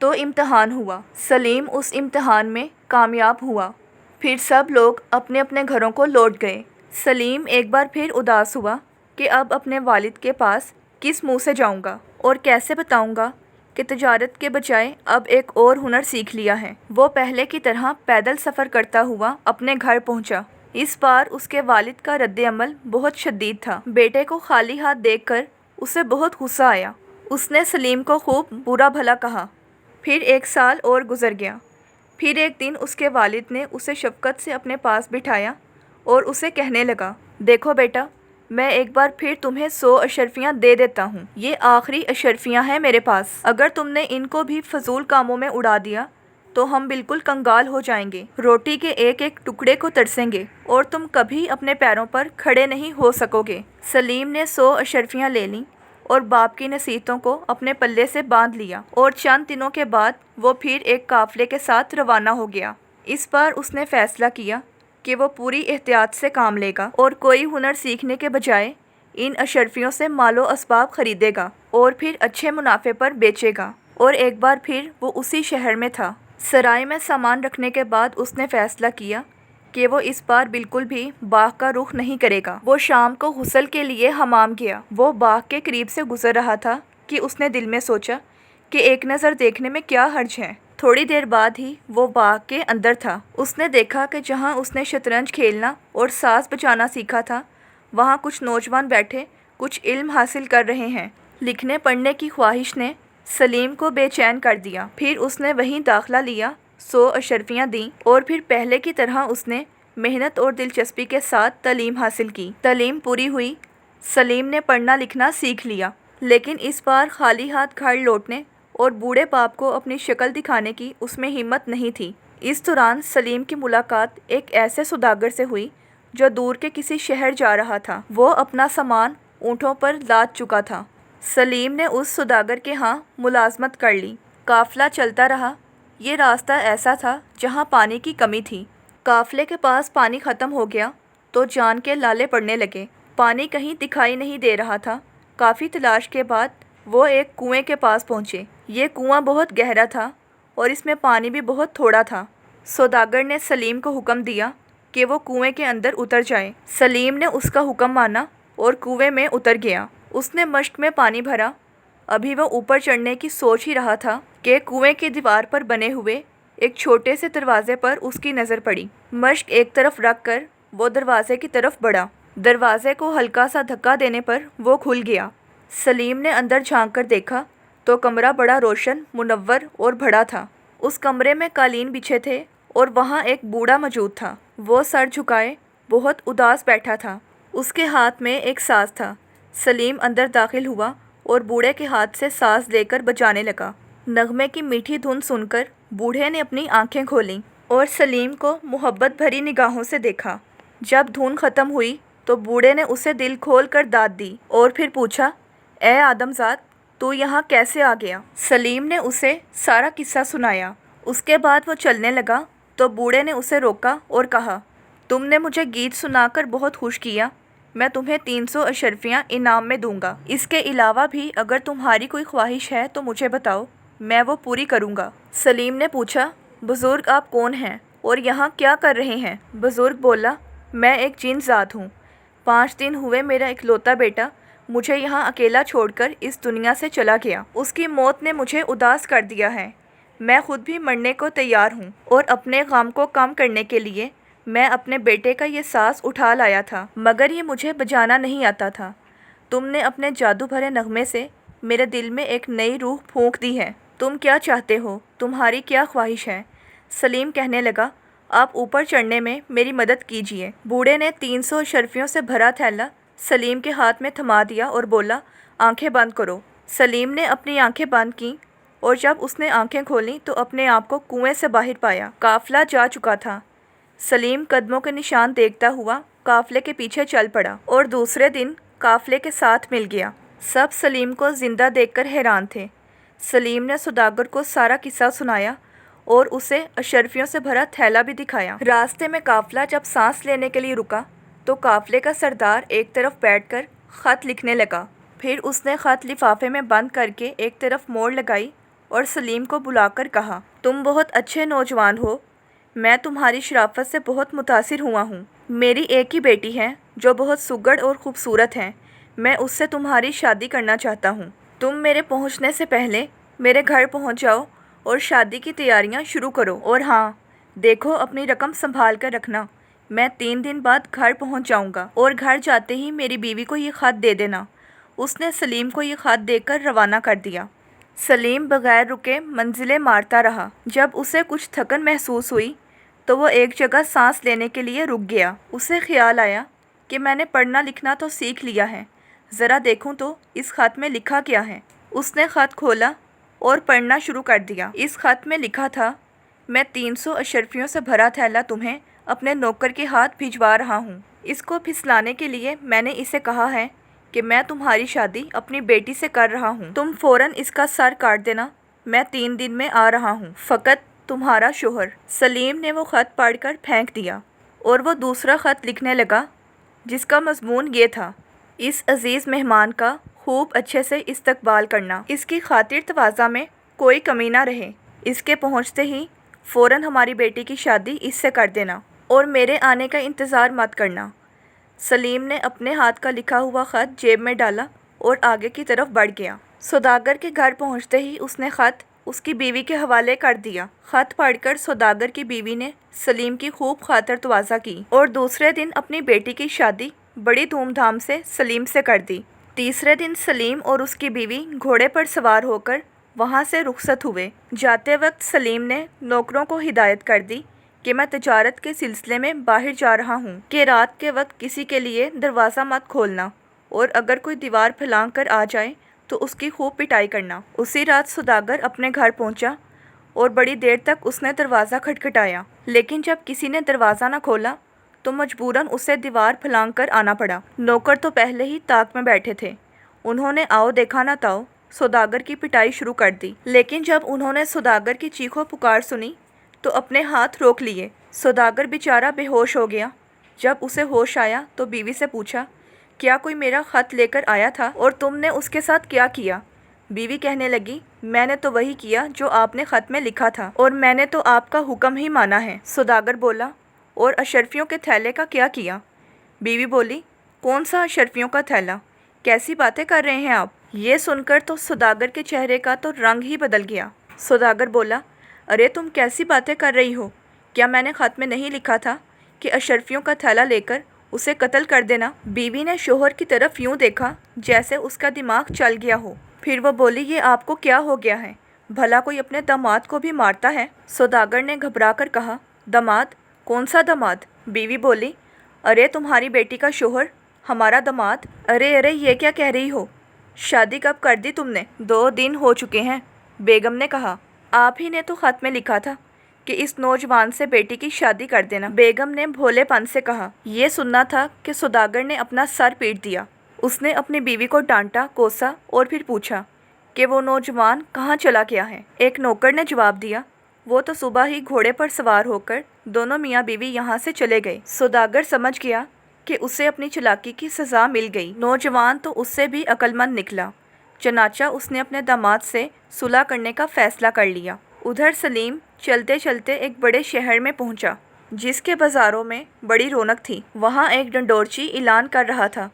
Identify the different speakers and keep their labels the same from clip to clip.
Speaker 1: تو امتحان ہوا۔ سلیم اس امتحان میں کامیاب ہوا۔ پھر سب لوگ اپنے اپنے گھروں کو لوٹ گئے۔ سلیم ایک بار پھر اداس ہوا کہ اب اپنے والد کے پاس کس منہ سے جاؤں گا اور کیسے بتاؤں گا کہ تجارت کے بجائے اب ایک اور ہنر سیکھ لیا ہے۔ وہ پہلے کی طرح پیدل سفر کرتا ہوا اپنے گھر پہنچا۔ اس بار اس کے والد کا رد عمل بہت شدید تھا۔ بیٹے کو خالی ہاتھ دیکھ کر اسے بہت غصہ آیا۔ اس نے سلیم کو خوب برا بھلا کہا۔ پھر 1 سال اور گزر گیا۔ پھر ایک دن اس کے والد نے اسے شفقت سے اپنے پاس بٹھایا اور اسے کہنے لگا، دیکھو بیٹا، میں ایک بار پھر تمہیں 100 اشرفیاں دے دیتا ہوں۔ یہ آخری اشرفیاں ہیں میرے پاس۔ اگر تم نے ان کو بھی فضول کاموں میں اڑا دیا تو ہم بالکل کنگال ہو جائیں گے، روٹی کے ایک ایک ٹکڑے کو ترسیں گے اور تم کبھی اپنے پیروں پر کھڑے نہیں ہو سکو گے۔ سلیم نے 100 اشرفیاں لے لیں اور باپ کی نصیحتوں کو اپنے پلے سے باندھ لیا اور چند دنوں کے بعد وہ پھر ایک قافلے کے ساتھ روانہ ہو گیا۔ اس بار اس نے فیصلہ کیا کہ وہ پوری احتیاط سے کام لے گا اور کوئی ہنر سیکھنے کے بجائے ان اشرفیوں سے مال و اسباب خریدے گا اور پھر اچھے منافع پر بیچے گا۔ اور ایک بار پھر وہ اسی شہر میں تھا۔ سرائے میں سامان رکھنے کے بعد اس نے فیصلہ کیا کہ وہ اس بار بالکل بھی باغ کا رخ نہیں کرے گا۔ وہ شام کو غسل کے لیے حمام گیا۔ وہ باغ کے قریب سے گزر رہا تھا کہ اس نے دل میں سوچا کہ ایک نظر دیکھنے میں کیا حرج ہے۔ تھوڑی دیر بعد ہی وہ باغ کے اندر تھا۔ اس نے دیکھا کہ جہاں اس نے شطرنج کھیلنا اور ساز بجانا سیکھا تھا وہاں کچھ نوجوان بیٹھے کچھ علم حاصل کر رہے ہیں۔ لکھنے پڑھنے کی خواہش نے سلیم کو بے چین کر دیا۔ پھر اس نے وہیں داخلہ لیا، 100 اشرفیاں دیں اور پھر پہلے کی طرح اس نے محنت اور دلچسپی کے ساتھ تعلیم حاصل کی۔ تعلیم پوری ہوئی، سلیم نے پڑھنا لکھنا سیکھ لیا، لیکن اس بار خالی ہاتھ گھر لوٹنے اور بوڑھے باپ کو اپنی شکل دکھانے کی اس میں ہمت نہیں تھی۔ اس دوران سلیم کی ملاقات ایک ایسے سوداگر سے ہوئی جو دور کے کسی شہر جا رہا تھا۔ وہ اپنا سامان اونٹوں پر لاد چکا تھا۔ سلیم نے اس سوداگر کے ہاں ملازمت کر لی۔ قافلہ چلتا رہا۔ یہ راستہ ایسا تھا جہاں پانی کی کمی تھی۔ قافلے کے پاس پانی ختم ہو گیا تو جان کے لالے پڑنے لگے۔ پانی کہیں دکھائی نہیں دے رہا تھا۔ کافی تلاش کے بعد وہ ایک کنویں کے پاس پہنچے۔ یہ کنواں بہت گہرا تھا اور اس میں پانی بھی بہت تھوڑا تھا۔ سوداگر نے سلیم کو حکم دیا کہ وہ کنویں کے اندر اتر جائے۔ سلیم نے اس کا حکم مانا اور کنویں میں اتر گیا۔ اس نے مشک میں پانی بھرا۔ ابھی وہ اوپر چڑھنے کی سوچ ہی رہا تھا کہ کنویں کی دیوار پر بنے ہوئے ایک چھوٹے سے دروازے پر اس کی نظر پڑی۔ مشک ایک طرف رکھ کر وہ دروازے کی طرف بڑھا۔ دروازے کو ہلکا سا دھکا دینے پر وہ کھل گیا۔ سلیم نے اندر جھانک کر دیکھا تو کمرہ بڑا روشن، منور اور بڑا تھا۔ اس کمرے میں قالین بچھے تھے اور وہاں ایک بوڑھا موجود تھا۔ وہ سر جھکائے بہت اداس بیٹھا تھا۔ اس کے ہاتھ میں ایک ساز تھا۔ سلیم اندر داخل ہوا اور بوڑھے کے ہاتھ سے ساز لے کر بجانے لگا۔ نغمے کی میٹھی دھن سن کر بوڑھے نے اپنی آنکھیں کھولیں اور سلیم کو محبت بھری نگاہوں سے دیکھا۔ جب دھن ختم ہوئی تو بوڑھے نے اسے دل کھول کر داد دی اور پھر پوچھا، اے آدم زاد، تو یہاں کیسے آ گیا؟ سلیم نے اسے سارا قصہ سنایا۔ اس کے بعد وہ چلنے لگا تو بوڑھے نے اسے روکا اور کہا، تم نے مجھے گیت سنا کر بہت خوش کیا۔ میں تمہیں 300 اشرفیاں انعام میں دوں گا۔ اس کے علاوہ بھی اگر تمہاری کوئی خواہش ہے تو مجھے بتاؤ، میں وہ پوری کروں گا۔ سلیم نے پوچھا، بزرگ آپ کون ہیں اور یہاں کیا کر رہے ہیں؟ بزرگ بولا، میں ایک جن ذات ہوں۔ 5 دن ہوئے میرا اکلوتا بیٹا مجھے یہاں اکیلا چھوڑ کر اس دنیا سے چلا گیا۔ اس کی موت نے مجھے اداس کر دیا ہے۔ میں خود بھی مرنے کو تیار ہوں اور اپنے غم کو کم کرنے کے لیے میں اپنے بیٹے کا یہ ساز اٹھا لایا تھا، مگر یہ مجھے بجانا نہیں آتا تھا۔ تم نے اپنے جادو بھرے نغمے سے میرے دل میں ایک نئی روح پھونک دی ہے۔ تم کیا چاہتے ہو؟ تمہاری کیا خواہش ہے؟ سلیم کہنے لگا، آپ اوپر چڑھنے میں میری مدد کیجیے۔ بوڑھے نے 300 اشرفیوں سے بھرا تھیلا سلیم کے ہاتھ میں تھما دیا اور بولا، آنکھیں بند کرو۔ سلیم نے اپنی آنکھیں بند کیں اور جب اس نے آنکھیں کھولیں تو اپنے آپ کو کنویں سے باہر پایا۔ قافلہ جا چکا تھا۔ سلیم قدموں کے نشان دیکھتا ہوا قافلے کے پیچھے چل پڑا اور دوسرے دن قافلے کے ساتھ مل گیا۔ سب سلیم کو زندہ دیکھ کر حیران تھے۔ سلیم نے سوداگر کو سارا قصہ سنایا اور اسے اشرفیوں سے بھرا تھیلا بھی دکھایا۔ راستے میں قافلہ جب سانس لینے کے لیے رکا تو قافلے کا سردار ایک طرف بیٹھ کر خط لکھنے لگا۔ پھر اس نے خط لفافے میں بند کر کے ایک طرف موڑ لگائی اور سلیم کو بلا کر کہا، تم بہت اچھے نوجوان ہو، میں تمہاری شرافت سے بہت متاثر ہوا ہوں۔ میری ایک ہی بیٹی ہے جو بہت سگڑ اور خوبصورت ہے، میں اس سے تمہاری شادی کرنا چاہتا ہوں۔ تم میرے پہنچنے سے پہلے میرے گھر پہنچ جاؤ اور شادی کی تیاریاں شروع کرو، اور ہاں دیکھو اپنی رقم سنبھال کر رکھنا، میں 3 دن بعد گھر پہنچ جاؤں گا، اور گھر جاتے ہی میری بیوی کو یہ خط دے دینا۔ اس نے سلیم کو یہ خط دے کر روانہ کر دیا۔ سلیم بغیر رکے منزلیں مارتا رہا۔ جب اسے کچھ تھکن محسوس ہوئی تو وہ ایک جگہ سانس لینے کے لیے رک گیا۔ اسے خیال آیا کہ میں نے پڑھنا لکھنا تو سیکھ لیا ہے، ذرا دیکھوں تو اس خط میں لکھا کیا ہے۔ اس نے خط کھولا اور پڑھنا شروع کر دیا۔ اس خط میں لکھا تھا، میں 300 اشرفیوں سے بھرا تھیلا تمہیں اپنے نوکر کے ہاتھ بھجوا رہا ہوں۔ اس کو پھسلانے کے لیے میں نے اسے کہا ہے کہ میں تمہاری شادی اپنی بیٹی سے کر رہا ہوں، تم فوراً اس کا سر کاٹ دینا، میں 3 دن میں آ رہا ہوں، فقط تمہارا شوہر۔ سلیم نے وہ خط پڑھ کر پھینک دیا اور وہ دوسرا خط لکھنے لگا جس کا مضمون یہ تھا، اس عزیز مہمان کا خوب اچھے سے استقبال کرنا، اس کی خاطر تواضع میں کوئی کمی نہ رہے، اس کے پہنچتے ہی فوراً ہماری بیٹی کی شادی اس سے کر دینا اور میرے آنے کا انتظار مت کرنا۔ سلیم نے اپنے ہاتھ کا لکھا ہوا خط جیب میں ڈالا اور آگے کی طرف بڑھ گیا۔ سوداگر کے گھر پہنچتے ہی اس نے خط اس کی بیوی کے حوالے کر دیا۔ خط پڑھ کر سوداگر کی بیوی نے سلیم کی خوب خاطر تواضع کی اور دوسرے دن اپنی بیٹی کی شادی بڑی دھوم دھام سے سلیم سے کر دی۔ تیسرے دن سلیم اور اس کی بیوی گھوڑے پر سوار ہو کر وہاں سے رخصت ہوئے۔ جاتے وقت سلیم نے نوکروں کو ہدایت کر دی کہ میں تجارت کے سلسلے میں باہر جا رہا ہوں، کہ رات کے وقت کسی کے لیے دروازہ مت کھولنا، اور اگر کوئی دیوار پھلانگ کر آ جائے تو اس کی خوب پٹائی کرنا۔ اسی رات سوداگر اپنے گھر پہنچا اور بڑی دیر تک اس نے دروازہ کھٹکھٹایا، لیکن جب کسی نے دروازہ نہ کھولا تو مجبوراً اسے دیوار پھلانگ کر آنا پڑا۔ نوکر تو پہلے ہی طاق میں بیٹھے تھے، انہوں نے آؤ دیکھا نہ تاؤ سوداگر کی پٹائی شروع کر دی، لیکن جب انہوں نے سوداگر کی چیخو پکار سنی تو اپنے ہاتھ روک لیے۔ سوداگر بیچارہ بے ہوش ہو گیا۔ جب اسے ہوش آیا تو بیوی سے پوچھا، کیا کوئی میرا خط لے کر آیا تھا اور تم نے اس کے ساتھ کیا کیا؟ بیوی کہنے لگی، میں نے تو وہی کیا جو آپ نے خط میں لکھا تھا، اور میں نے تو آپ کا حکم ہی مانا ہے۔ سوداگر بولا، اور اشرفیوں کے تھیلے کا کیا کیا؟ بیوی بولی، کون سا اشرفیوں کا تھیلا؟ کیسی باتیں کر رہے ہیں آپ؟ یہ سن کر تو سوداگر کے چہرے کا تو رنگ ہی بدل گیا۔ سوداگر بولا، ارے تم کیسی باتیں کر رہی ہو؟ کیا میں نے خط میں نہیں لکھا تھا کہ اشرفیوں کا تھیلا لے کر اسے قتل کر دینا؟ بیوی نے شوہر کی طرف یوں دیکھا جیسے اس کا دماغ چل گیا ہو، پھر وہ بولی، یہ آپ کو کیا ہو گیا ہے؟ بھلا کوئی اپنے داماد کو بھی مارتا ہے؟ سوداگر نے گھبرا کر کہا، داماد؟ کون سا داماد؟ بیوی بولی، ارے تمہاری بیٹی کا شوہر، ہمارا داماد۔ ارے یہ کیا کہہ رہی ہو؟ شادی کب کر دی تم نے؟ 2 دن ہو چکے ہیں۔ بیگم نے کہا، آپ ہی نے تو خط میں لکھا تھا کہ اس نوجوان سے بیٹی کی شادی کر دینا۔ بیگم نے بھولے پن سے کہا۔ یہ سننا تھا کہ سوداگر نے اپنا سر پیٹ دیا۔ اس نے اپنی بیوی کو ڈانٹا، کوسا اور پھر پوچھا کہ وہ نوجوان کہاں چلا گیا ہے؟ ایک نوکر نے جواب دیا، وہ تو صبح ہی گھوڑے پر سوار ہو کر دونوں میاں بیوی یہاں سے چلے گئے۔ سوداگر سمجھ گیا کہ اسے اپنی چلاکی کی سزا مل گئی۔ نوجوان تو اس سے بھی عقل مند نکلا، چنانچہ اس نے اپنے داماد سے صلح کرنے کا فیصلہ کر لیا۔ ادھر سلیم چلتے چلتے ایک بڑے شہر میں پہنچا جس کے بازاروں میں بڑی رونق تھی۔ وہاں ایک ڈنڈورچی اعلان کر رہا تھا،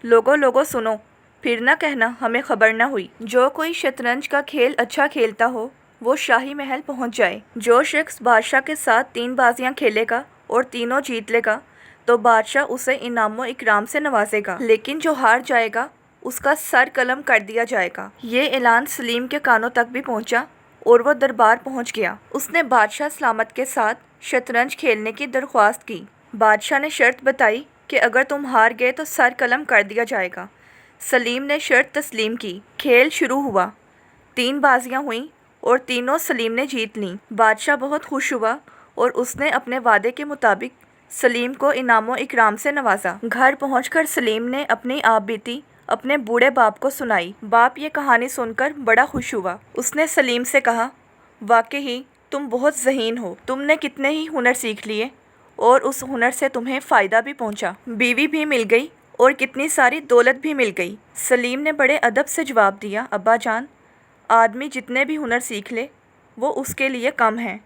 Speaker 1: لوگو سنو، پھر نہ کہنا ہمیں خبر نہ ہوئی۔ جو کوئی شطرنج کا کھیل اچھا کھیلتا ہو وہ شاہی محل پہنچ جائے۔ جو شخص بادشاہ کے ساتھ 3 بازیاں کھیلے گا اور تینوں جیت لے گا تو بادشاہ اسے انعام و اکرام سے نوازے گا، لیکن جو ہار جائے گا اس کا سر قلم کر دیا جائے گا۔ یہ اعلان سلیم کے کانوں تک بھی پہنچا اور وہ دربار پہنچ گیا۔ اس نے بادشاہ سلامت کے ساتھ شطرنج کھیلنے کی درخواست کی۔ بادشاہ نے شرط بتائی کہ اگر تم ہار گئے تو سر قلم کر دیا جائے گا۔ سلیم نے شرط تسلیم کی۔ کھیل شروع ہوا۔ 3 بازیاں ہوئیں اور تینوں سلیم نے جیت لیں۔ بادشاہ بہت خوش ہوا اور اس نے اپنے وعدے کے مطابق سلیم کو انعام و اکرام سے نوازا۔ گھر پہنچ کر سلیم نے اپنی آپ بیتی اپنے بوڑھے باپ کو سنائی۔ باپ یہ کہانی سن کر بڑا خوش ہوا۔ اس نے سلیم سے کہا، واقعی تم بہت ذہین ہو، تم نے کتنے ہی ہنر سیکھ لیے اور اس ہنر سے تمہیں فائدہ بھی پہنچا، بیوی بھی مل گئی اور کتنی ساری دولت بھی مل گئی۔ سلیم نے بڑے ادب سے جواب دیا، ابا جان، آدمی جتنے بھی ہنر سیکھ لے وہ اس کے لیے کم ہیں۔